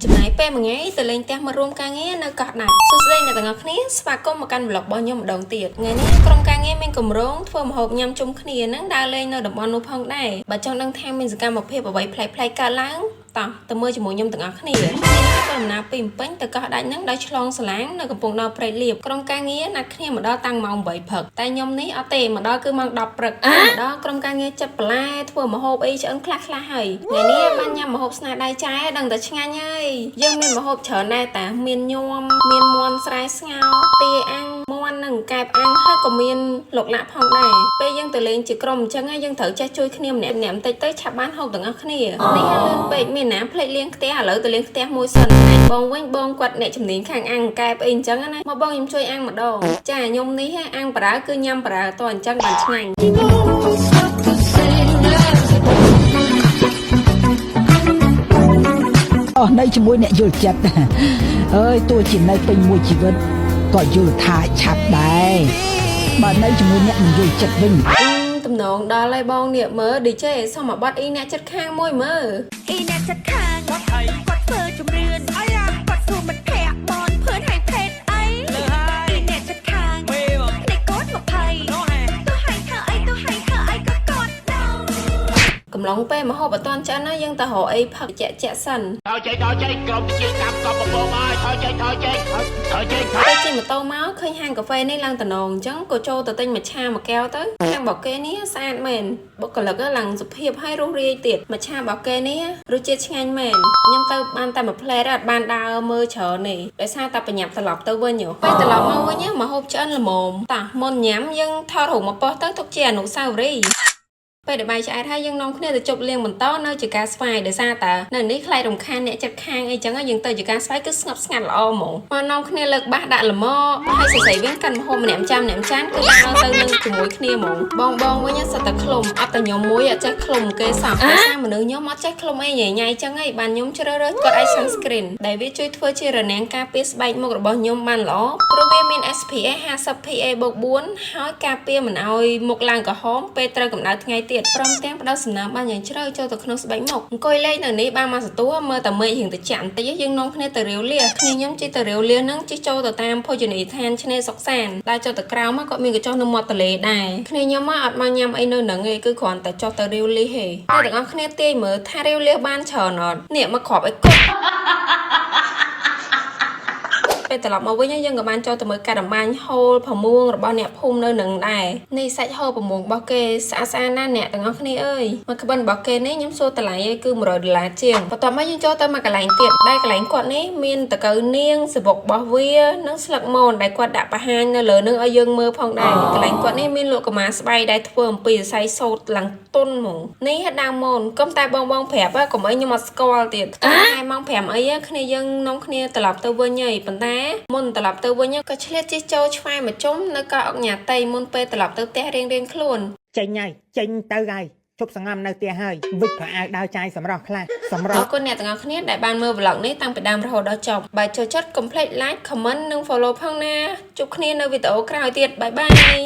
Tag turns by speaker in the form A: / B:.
A: ចំណាយពេលមួយថ្ងៃទៅលេងផ្ទះមករួមការងារនៅកោះដាច់សួស្តីអ្នកទាំងអស់គ្នាស្វាគមន៍មកកាន់ vlog របស់ខ្ញុំម្ដងទៀតថ្ងៃនេះក្រុមការងារមានកម្រងធ្វើម្ហូបញ៉ាំជុំគ្នានឹងដើរលេងនៅតំបន់នោះផងដែរបើចង់ដឹងថាមានសកម្មភាពអ្វីប្លែកៗកើតឡើងតោះទៅមើលជាមួយខ្ញុំទាំងអស់គ្នានេះក៏ដំណើរពីម្ពិញទៅកោះដាច់នឹងដោយឆ្លងសាឡាងនៅកំពង់ដល់ព្រៃលៀបក្រុមការងារណាត់គ្នាមកដល់តាំងម៉ោង 8 ព្រឹកតែខ្ញុំនេះអត់ទេមកដល់គឺម៉ោង 10 ព្រឹកមកដល់ក្រុមការងារចិត្តបន្លែធ្វើម្ហូបអីឆ្អិនខ្លះៗហើយថ្ងៃនេះបានញ៉ាំម្ហូបស្នាដៃចាយដឹងតែឆ្ងាញ់ហើយយើងមានម្ហូបច្រើនដែរតាមានញោមមានមាន់ស្រែស្ងោរទាអាំងមាន់និងកែបអាំងហើយក៏មានលោកលាក់ផងដែរពេលយើងទៅលេងជាក្រុមអញ្ចឹងយើងត្រូវចេះជួយគ្នាម្នាក់ៗបន្តិចទៅឆាប់បានហូបទាំងអស់គ្នានេះលឿនពេកមានណាផ្លេចលៀងផ្ទះឥឡូវទៅលៀងផ្ទះមួយសិនបងវិញបងគាត់អ្នកជំនាញខាងអាំងកែបអីអញ្ចឹងណាមកបងខ្ញុំជួយអាំងម្ដងចាខ្ញុំនេះអាំងបារាគឺញ៉ាំបារាតអញ្ចឹងបានឆ្ងាញ់
B: អស់នៅជាមួយអ្នកយល់ចិត្តអើយទោះជានៅពេញមួយជីវិតក៏យល់ថាឆាប់ដែរបើនៅជាមួយអ្នកមិនយល់ចិត្តវិញ
A: តំណងដល់ហើយបងនេះមើល DJ សុំមកបាត់អ៊ីអ្នកចិត្តខាងមួយមើល
C: អ៊ីអ្នកចិត្តខាងគាត់ធ្វើជំរឿនអីគាត់សួរមិត្តភ័ក្តិបនភឿនឲ្យភេទអីលើហើយអ៊ីអ្នកចិត្តខាងនេះគាត់20ទៅឲ្យធ្វើអីក៏គាត់ដល់
A: កំឡុងពេលមកហូបអត់តាន់ឆ្អិនណាយើងទៅរកអីផឹកជាក់សិន
D: ថយចេញក្រុមជាកម្មកំពងហើយថយចេញ
A: ពេលជិះម៉ូតូមកឃើញហាងកាហ្វេនេះឡើងតំណងអញ្ចឹងក៏ចូលទៅទិញមច្ឆាមួយកែវទៅខាងបោកគេនេះស្អាតមែនបុគ្គលិកឡើងសុភាពហើយរស់រាយទៀតមច្ឆាបោកគេនេះរសជាតិឆ្ងាញ់មែនខ្ញុំទៅបានតែមួយផ្លែអត់បានដើរមើលច្រើនទេដោយសារតែបញ្ញាប់ត្រឡប់ទៅវិញពេលត្រឡប់មកវិញមកហូបឆ្អិនល្មមតោះមុនញ៉ាំយើងថតរូបមកប៉ុស្តិ៍ទៅទុកជាអនុស្សាវរីយ៍ពេលដែលបាយឆ្អែតហើយយើងនាំគ្នាទៅជប់លៀងបន្តនៅជាការស្វាយដោយសារតែនៅនេះខ្លាចរំខានអ្នកចិត្តខាងអីចឹងយើងទៅជាការស្វាយគឺស្ងប់ស្ងាត់ល្អហ្មងមកនាំគ្នាលើកបាសដាក់ល្មមហើយសរសៃវិញកាន់ម្ហូបម្នាក់ចានគឺដើរទៅនឹងជាមួយគ្នាហ្មងបងវិញសិតតែខ្លុំអត់តែខ្ញុំមួយអត់ចេះខ្លុំគេសោះដោយសារមនុស្សខ្ញុំអត់ចេះខ្លុំអីញ៉ៃចឹងឯងបានខ្ញុំជ្រើសរើសគាត់ឲ្យ sunscreen ដែលវាជួយធ្វើជារនាំងការពារស្បែកមុខរបស់ខ្ញុំបានល្អព្រោះវាមាន SPF 50 PA+4 ហើយការពារមិនឲ្យមុខឡើងក្រហមពេលត្រូវកម្ដៅថ្ងៃទៀតព្រមទាំងផ្ដោតសំណើមបានយ៉ាងជ្រៅចូលទៅក្នុងស្បែកមុខអង្គុយលេងនៅនេះបានមកសតួមើលតែមេឃរៀងតិចបន្តិចយើងនាំគ្នាទៅរាវលៀសគ្នាខ្ញុំជិះទៅរាវលៀសនឹងជិះចូលទៅតាមភោជនីយដ្ឋានឆ្នេរសុកសានដែលចុះទៅក្រៅមកក៏មានកញ្ចុះនៅមាត់ទន្លេដែរគ្នាខ្ញុំមកអត់មកញ៉ាំអីនៅនឹងទេគឺគ្រាន់តែចុះទៅរាវលៀសទេអ្នកទាំងអស់គ្នាទាយមើលថារាវលៀសបានច្រើនអត់នេះមកគ្រាប់អីគប់ពេលត្រឡប់មកវិញយើងក៏បានចូលទៅមើលការតម្បាញហូលផមួងរបស់អ្នកភូមិនៅនឹងដែរនេះសាច់ហូលផមួងរបស់គេស្អាតៗណាស់អ្នកទាំងអស់គ្នាអើយមកក្បិនរបស់គេនេះខ្ញុំសួរតម្លៃឯងគឺ$100ជាងបន្ទាប់មកយើងចូលទៅមកកន្លែងទៀតដែលកន្លែងគាត់នេះមានតកៅនាងសបុករបស់វានិងស្លឹកមនដែលគាត់ដាក់បង្ហាញនៅលើនឹងឲ្យយើងមើលផងដែរកន្លែងគាត់នេះមានលក់កម៉ាស្បៃដែលធ្វើអំពីសរសៃសូត្រឡើងទុនហ្មងនេះដើមមនកុំតែបងប្រាប់កុំអីខ្ញុំអត់ស្គាល់ទៀតតែម៉ោង 5 អីគ្នាយើងនាំគ្នាត្រឡប់ទៅវិញហើយប៉ុន្តែមុនត្រឡប់ទៅវិញក៏ឆ្លៀតជិះចូលឆ្វែមកជុំនៅកោះអុកញ៉ាតៃមុនពេលត្រឡប់ទៅផ្ទះរៀងខ្លួន
B: ចេញហើយចេញទៅហើយជប់សង្ងំនៅផ្ទះហើយវិចខោអាវដើរចាយសម្រស់ខ្លះសម្រស់
A: អរគុណអ្នកទាំងអស់គ្នាដែលបានមើល vlog នេះតាំងពីដើមរហូតដល់ចប់បើចូលចិត្តកុំភ្លេច like comment និង follow ផងណាជួបគ្នានៅវីដេអូក្រោយទៀតបាយបាយ